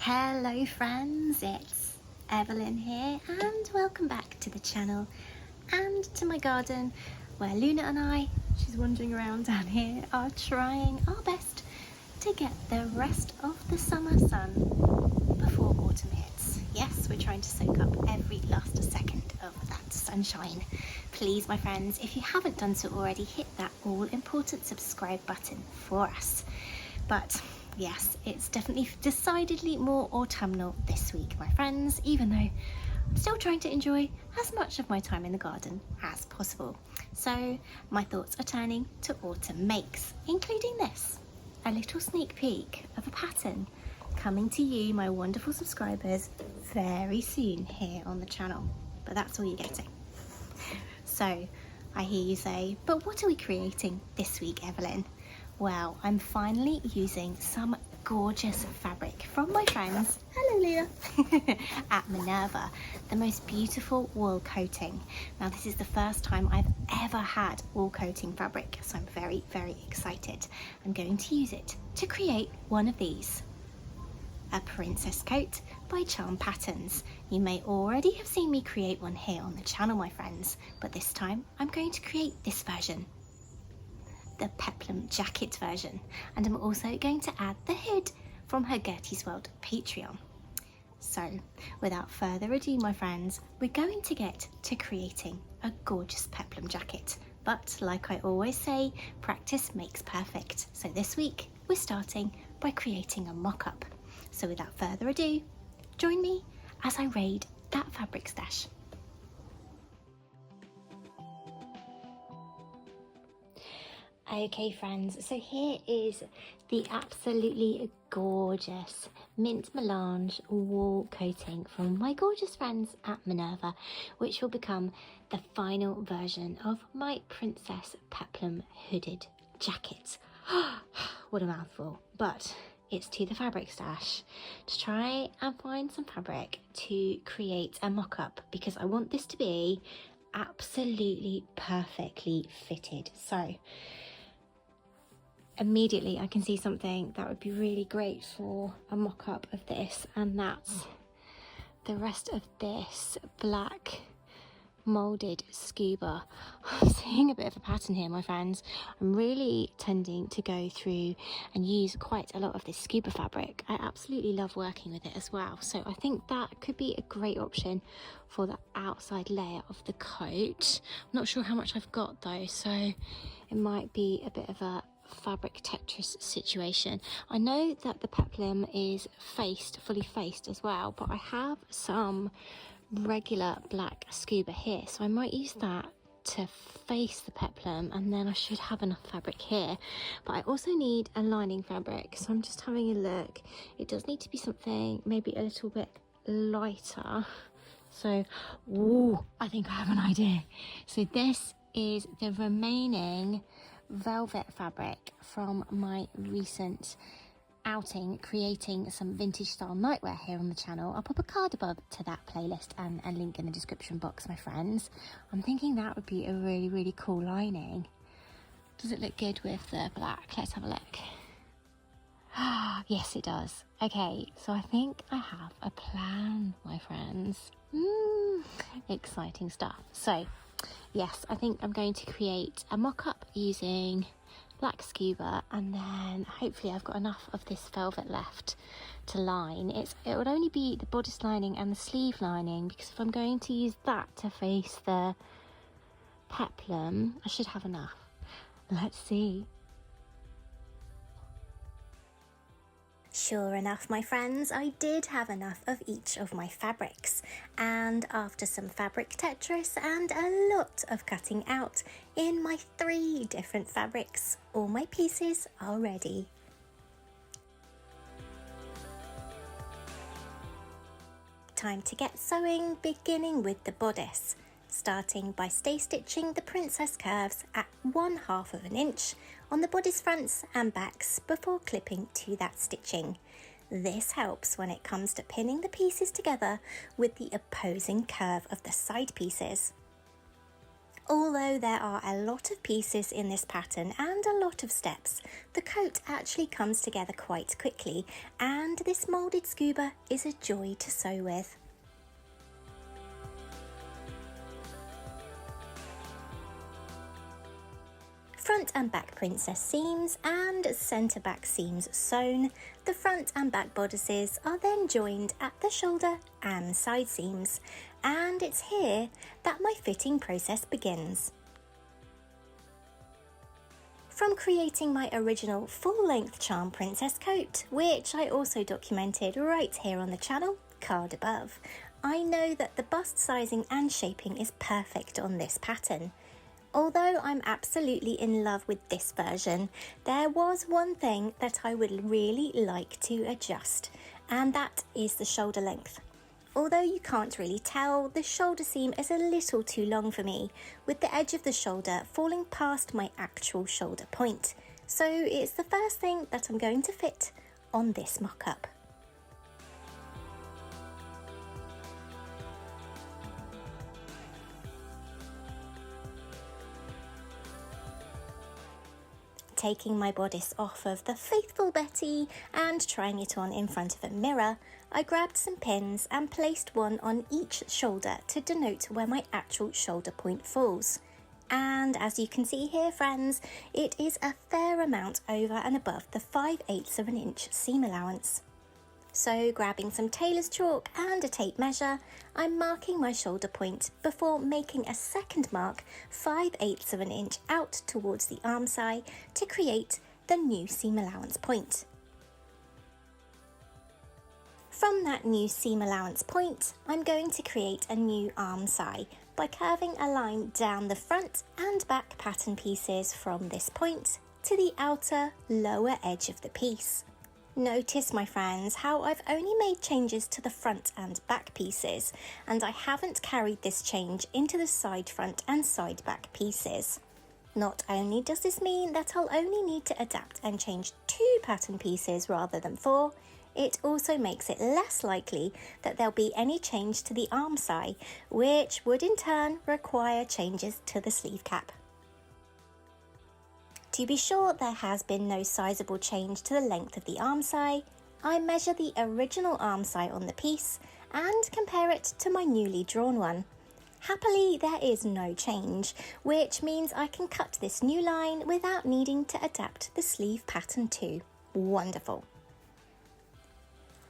Hello friends, it's Evelyn here and welcome back to the channel and to my garden where Luna and I, she's wandering around down here, are trying our best to get the rest of the summer sun before autumn hits. Yes, we're trying to soak up every last second of that sunshine. Please, my friends, if you haven't done so already, hit that all-important subscribe button for us. But yes, it's definitely decidedly more autumnal this week, my friends, even though I'm still trying to enjoy as much of my time in the garden as possible. So my thoughts are turning to autumn makes, including this, a little sneak peek of a pattern coming to you, my wonderful subscribers, very soon here on the channel. But that's all you're getting. So I hear you say, but what are we creating this week, Evelyn? Well, I'm finally using some gorgeous fabric from my friends, hello Leah, at Minerva, the most beautiful wool coating. Now this is the first time I've ever had wool coating fabric, so I'm very, very excited. I'm going to use it to create one of these, a princess coat by Charm Patterns. You may already have seen me create one here on the channel, my friends, but this time I'm going to create this version, the Peplum jacket version, and I'm also going to add the hood from her Gertie's World Patreon. So without further ado, my friends, we're going to get to creating a gorgeous Peplum jacket. But like I always say, practice makes perfect. So this week we're starting by creating a mock-up. So without further ado, join me as I raid that fabric stash. Okay friends, so here is the absolutely gorgeous mint melange wool coating from my gorgeous friends at Minerva, which will become the final version of my Princess Peplum hooded jacket. What a mouthful, but it's to the fabric stash to try and find some fabric to create a mock-up, because I want this to be absolutely perfectly fitted. So immediately I can see something that would be really great for a mock-up of this, and that's the rest of this black molded scuba. I'm seeing a bit of a pattern here, my friends. I'm really tending to go through and use quite a lot of this scuba fabric. I absolutely love working with it as well, so I think that could be a great option for the outside layer of the coat. I'm not sure how much I've got though, so it might be a bit of a fabric Tetris situation. I know that the Peplum is fully faced as well, but I have some regular black scuba here, so I might use that to face the Peplum, and then I should have enough fabric here. But I also need a lining fabric, so I'm just having a look. It does need to be something maybe a little bit lighter. So ooh, I think I have an idea. So this is the remaining velvet fabric from my recent outing creating some vintage style nightwear here on the channel. I'll pop a card above to that playlist and a link in the description box, my friends. I'm thinking that would be a really, really cool lining. Does it look good with the black? Let's have a look. Yes, it does. Okay, so I think I have a plan, my friends. Exciting stuff. So yes, I think I'm going to create a mock-up using black scuba, and then hopefully I've got enough of this velvet left to line. It would only be the bodice lining and the sleeve lining, because if I'm going to use that to face the Peplum, I should have enough. Let's see. Sure enough, my friends, I did have enough of each of my fabrics, and after some fabric Tetris and a lot of cutting out in my 3 different fabrics, all my pieces are ready. Time to get sewing, beginning with the bodice, starting by stay stitching the princess curves at 1/2 of an inch on the bodice fronts and backs before clipping to that stitching. This helps when it comes to pinning the pieces together with the opposing curve of the side pieces. Although there are a lot of pieces in this pattern and a lot of steps, the coat actually comes together quite quickly, and this moulded scuba is a joy to sew with. Front and back princess seams and centre back seams sewn. The front and back bodices are then joined at the shoulder and side seams, and it's here that my fitting process begins. From creating my original full-length charm princess coat, which I also documented right here on the channel, card above, I know that the bust sizing and shaping is perfect on this pattern. Although I'm absolutely in love with this version, there was one thing that I would really like to adjust, and that is the shoulder length. Although you can't really tell, the shoulder seam is a little too long for me, with the edge of the shoulder falling past my actual shoulder point. So it's the first thing that I'm going to fit on this mock-up. Taking my bodice off of the faithful Betty and trying it on in front of a mirror, I grabbed some pins and placed one on each shoulder to denote where my actual shoulder point falls. And as you can see here, friends, it is a fair amount over and above the 5/8 of an inch seam allowance. So grabbing some tailor's chalk and a tape measure, I'm marking my shoulder point before making a second mark 5/8 of an inch out towards the arm side to create the new seam allowance point. From that new seam allowance point, I'm going to create a new arm side by curving a line down the front and back pattern pieces from this point to the outer lower edge of the piece. Notice, my friends, how I've only made changes to the front and back pieces, and I haven't carried this change into the side front and side back pieces. Not only does this mean that I'll only need to adapt and change 2 pattern pieces rather than 4, it also makes it less likely that there'll be any change to the arm side, which would in turn require changes to the sleeve cap. To be sure there has been no sizable change to the length of the arm side, I measure the original arm side on the piece and compare it to my newly drawn one. Happily, there is no change, which means I can cut this new line without needing to adapt the sleeve pattern too. Wonderful.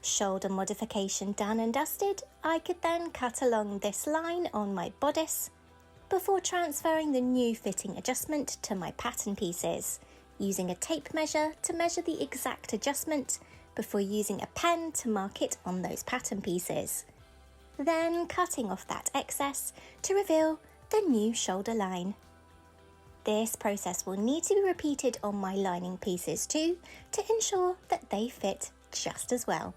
Shoulder modification done and dusted, I could then cut along this line on my bodice, before transferring the new fitting adjustment to my pattern pieces, using a tape measure to measure the exact adjustment before using a pen to mark it on those pattern pieces. Then cutting off that excess to reveal the new shoulder line. This process will need to be repeated on my lining pieces too to ensure that they fit just as well.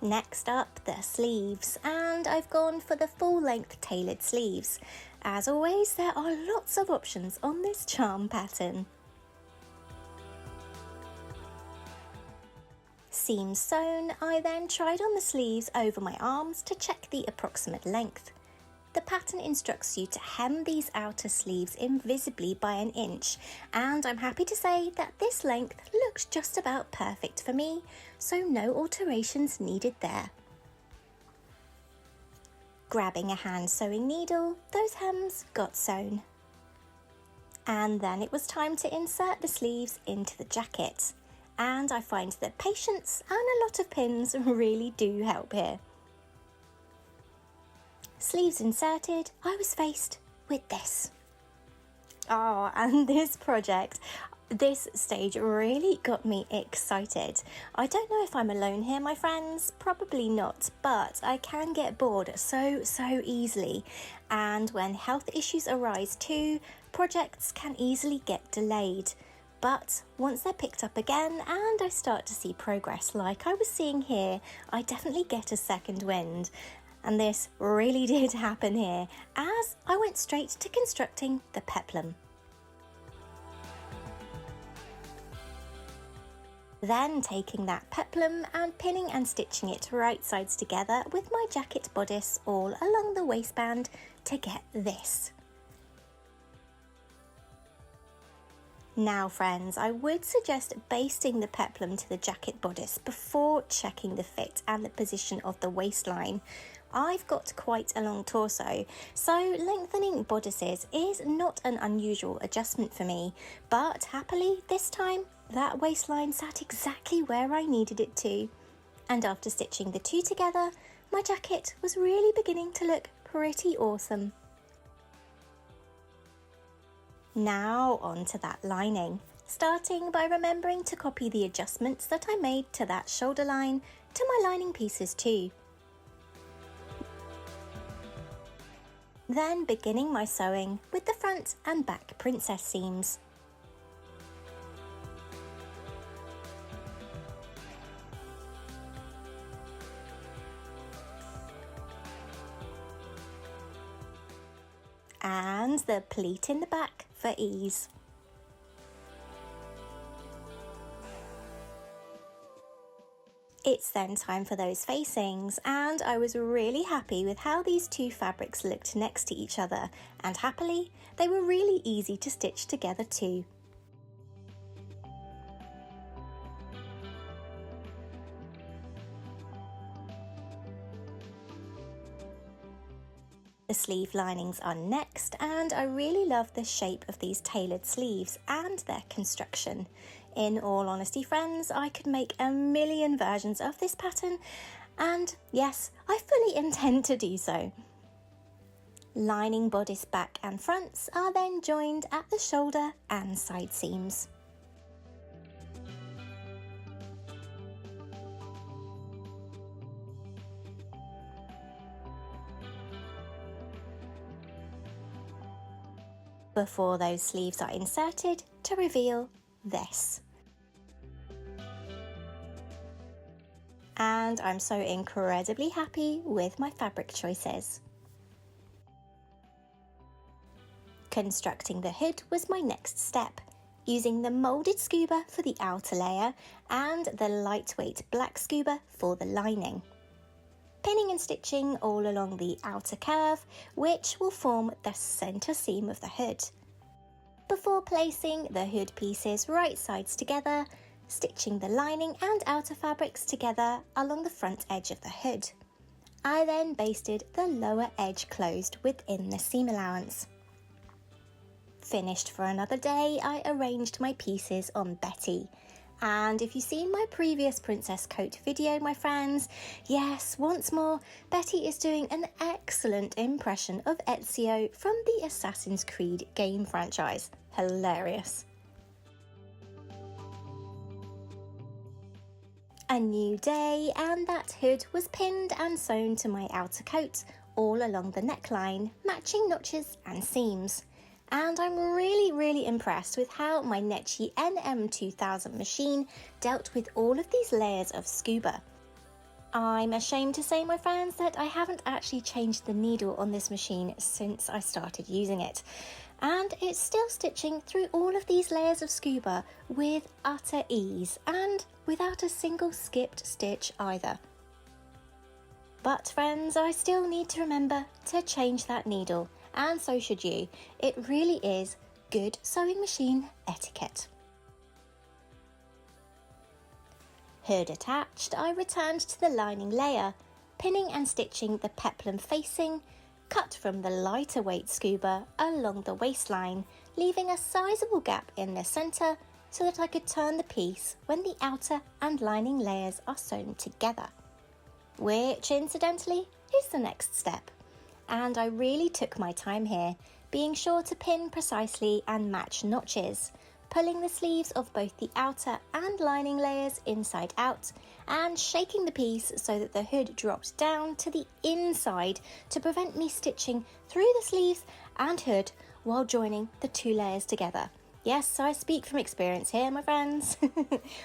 Next up, the sleeves, and I've gone for the full-length tailored sleeves. As always, there are lots of options on this charm pattern. Seams sewn, I then tried on the sleeves over my arms to check the approximate length. The pattern instructs you to hem these outer sleeves invisibly by 1 inch, and I'm happy to say that this length looks just about perfect for me, so no alterations needed there. Grabbing a hand sewing needle, those hems got sewn. And then it was time to insert the sleeves into the jacket, and I find that patience and a lot of pins really do help here. Sleeves inserted, I was faced with this. Oh, and this stage really got me excited. I don't know if I'm alone here, my friends, probably not, but I can get bored so easily. And when health issues arise too, projects can easily get delayed. But once they're picked up again and I start to see progress like I was seeing here, I definitely get a second wind. And this really did happen here, as I went straight to constructing the peplum. Then taking that peplum and pinning and stitching it right sides together with my jacket bodice all along the waistband to get this. Now friends, I would suggest basting the peplum to the jacket bodice before checking the fit and the position of the waistline. I've got quite a long torso, so lengthening bodices is not an unusual adjustment for me, but happily this time that waistline sat exactly where I needed it to. And after stitching the two together, my jacket was really beginning to look pretty awesome. Now onto that lining, starting by remembering to copy the adjustments that I made to that shoulder line to my lining pieces too. Then beginning my sewing with the front and back princess seams. And the pleat in the back for ease. It's then time for those facings, and I was really happy with how these two fabrics looked next to each other, and happily they were really easy to stitch together too. The sleeve linings are next, and I really love the shape of these tailored sleeves and their construction. In all honesty friends, I could make a million versions of this pattern, and yes, I fully intend to do so. Lining bodice back and fronts are then joined at the shoulder and side seams. Before those sleeves are inserted to reveal this. And I'm so incredibly happy with my fabric choices. Constructing the hood was my next step, using the moulded scuba for the outer layer and the lightweight black scuba for the lining. Pinning and stitching all along the outer curve, which will form the centre seam of the hood. Before placing the hood pieces right sides together, stitching the lining and outer fabrics together along the front edge of the hood. I then basted the lower edge closed within the seam allowance. Finished for another day, I arranged my pieces on Betty. And if you've seen my previous princess coat video, my friends, yes, once more, Betty is doing an excellent impression of Ezio from the Assassin's Creed game franchise. Hilarious. A new day, and that hood was pinned and sewn to my outer coat all along the neckline, matching notches and seams. And I'm really impressed with how my Netchi NM2000 machine dealt with all of these layers of scuba. I'm ashamed to say, my friends, that I haven't actually changed the needle on this machine since I started using it. And it's still stitching through all of these layers of scuba with utter ease and without a single skipped stitch either. But friends, I still need to remember to change that needle. And so should you. It really is good sewing machine etiquette. Hood attached, I returned to the lining layer, pinning and stitching the peplum facing, cut from the lighter weight scuba along the waistline, leaving a sizable gap in the centre so that I could turn the piece when the outer and lining layers are sewn together. Which incidentally is the next step. And I really took my time here, being sure to pin precisely and match notches, pulling the sleeves of both the outer and lining layers inside out, and shaking the piece so that the hood dropped down to the inside to prevent me stitching through the sleeves and hood while joining the two layers together. Yes, I speak from experience here, my friends.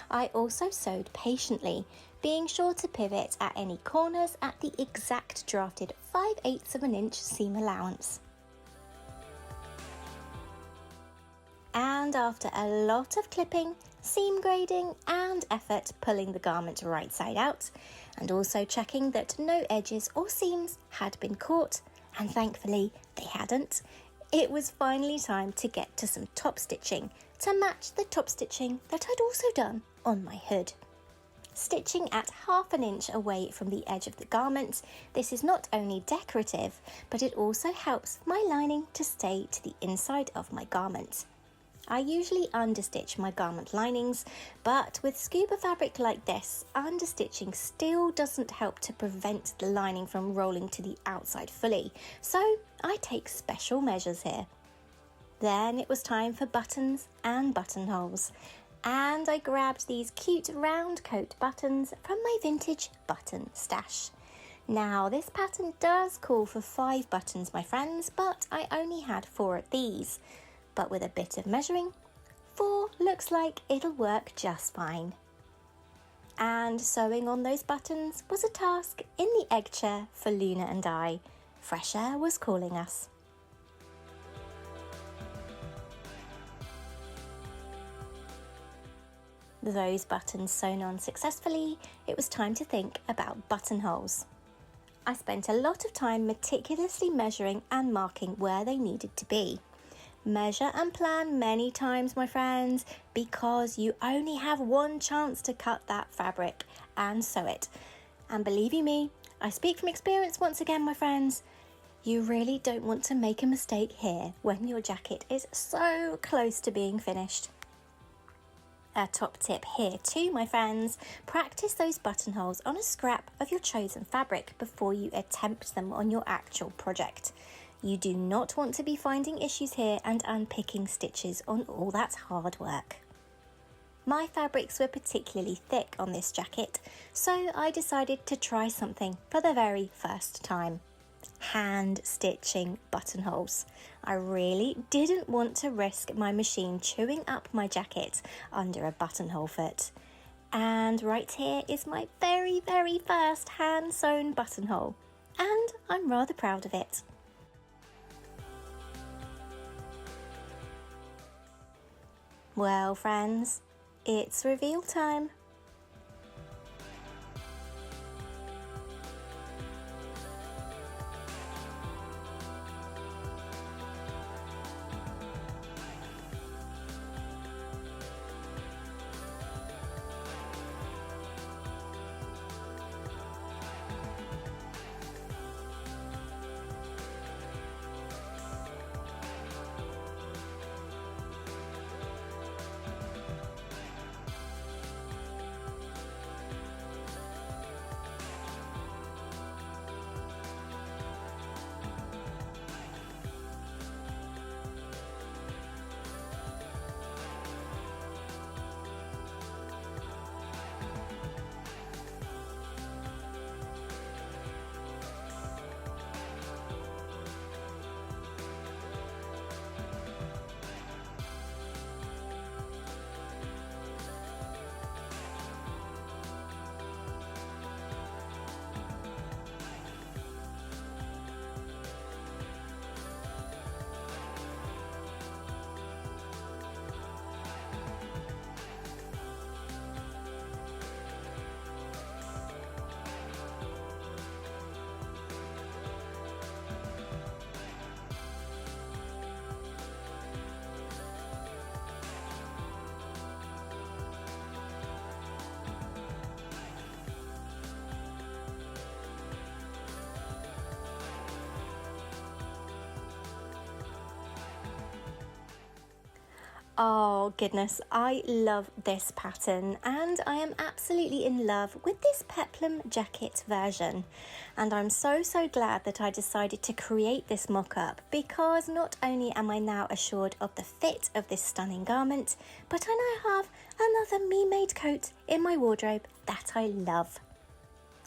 I also sewed patiently, being sure to pivot at any corners at the exact drafted 5/8 of an inch seam allowance. And after a lot of clipping, seam grading and effort pulling the garment right side out, and also checking that no edges or seams had been caught, and thankfully they hadn't. It was finally time to get to some top stitching to match the top stitching that I'd also done on my hood. Stitching at 1/2 inch away from the edge of the garment, this is not only decorative, but it also helps my lining to stay to the inside of my garment. I usually understitch my garment linings, but with scuba fabric like this, understitching still doesn't help to prevent the lining from rolling to the outside fully, so I take special measures here. Then it was time for buttons and buttonholes, and I grabbed these cute round coat buttons from my vintage button stash. Now this pattern does call for 5 buttons, my friends, but I only had 4 of these. But with a bit of measuring, 4 looks like it'll work just fine. And sewing on those buttons was a task in the egg chair for Luna and I. Fresh air was calling us. Those buttons sewn on successfully, it was time to think about buttonholes. I spent a lot of time meticulously measuring and marking where they needed to be. Measure and plan many times, my friends, because you only have one chance to cut that fabric and sew it. And believe you me, I speak from experience once again, my friends, you really don't want to make a mistake here when your jacket is so close to being finished. A top tip here too, my friends, practice those buttonholes on a scrap of your chosen fabric before you attempt them on your actual project. You do not want to be finding issues here and unpicking stitches on all that hard work. My fabrics were particularly thick on this jacket, so I decided to try something for the very first time. Hand stitching buttonholes. I really didn't want to risk my machine chewing up my jacket under a buttonhole foot. And right here is my very first hand sewn buttonhole, and I'm rather proud of it. Well, friends, it's reveal time. Oh goodness, I love this pattern, and I am absolutely in love with this Peplum jacket version. And I'm so glad that I decided to create this mock-up, because not only am I now assured of the fit of this stunning garment, but I now have another me-made coat in my wardrobe that I love.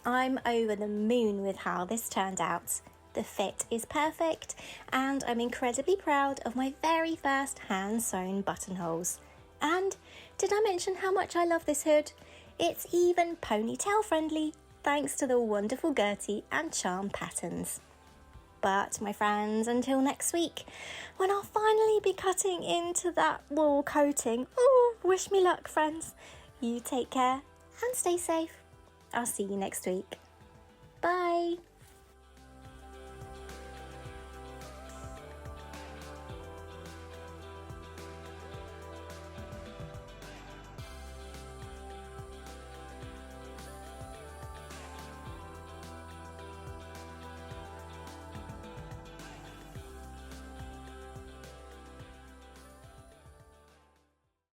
I'm over the moon with how this turned out. The fit is perfect, and I'm incredibly proud of my very first hand-sewn buttonholes. And did I mention how much I love this hood? It's even ponytail friendly, thanks to the wonderful Gertie and charm patterns. But my friends, until next week, when I'll finally be cutting into that wool coating. Oh, Wish me luck, friends. You take care and stay safe. I'll see you next week. Bye.